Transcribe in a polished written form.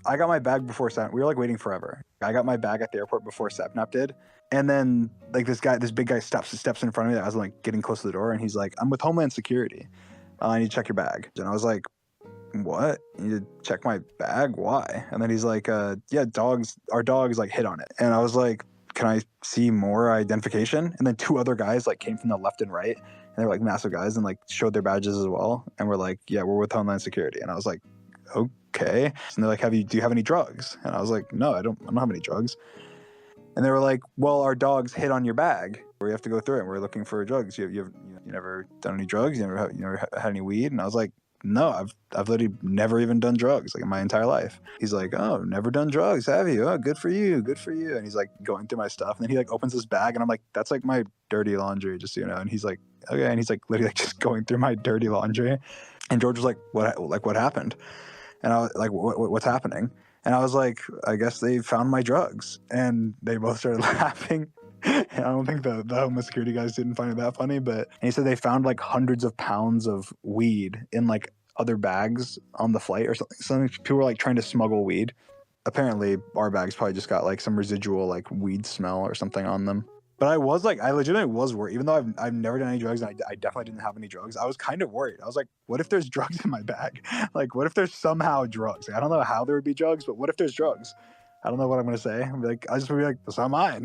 I got my bag before we were like waiting forever. I got my bag at the airport before Sapnap did. And then like this big guy steps in front of me. I was like getting close to the door, and he's like, "I'm with Homeland Security. I need to check your bag." And I was like, "What? You need to check my bag? Why?" And then he's like, "Yeah, our dogs like hit on it." And I was like, "Can I see more identification?" And then two other guys like came from the left and right, and they were like massive guys and like showed their badges as well. And we're like, "Yeah, we're with Homeland Security." And I was like, "Okay." And they're like, "Do you have any drugs?" And I was like, "No, I don't have any drugs." And they were like, "Well, our dogs hit on your bag. We have to go through it. We're looking for drugs. You never done any drugs? You never had any weed?" And I was like, "No, I've literally never even done drugs like in my entire life." He's like, "Oh, never done drugs, have you? Oh, good for you, good for you." And he's like going through my stuff, and then he like opens his bag, and I'm like, "That's like my dirty laundry, just so you know." And he's like, "Okay," and he's like literally like just going through my dirty laundry. And George was like, what happened?" And I was like, what's happening? And I was like, "I guess they found my drugs." And they both started laughing. And I don't think the Homeland Security guys didn't find it that funny, but and he said they found like hundreds of pounds of weed in like other bags on the flight or something. Some people were like trying to smuggle weed. Apparently our bags probably just got like some residual like weed smell or something on them. But I legitimately was worried. Even though I've never done any drugs, and I definitely didn't have any drugs, I was kind of worried. I was like, what if there's drugs in my bag? Like, what if there's somehow drugs? Like, I don't know how there would be drugs, but what if there's drugs? I don't know what I'm going to say. I'm like, I just would be like, that's not mine.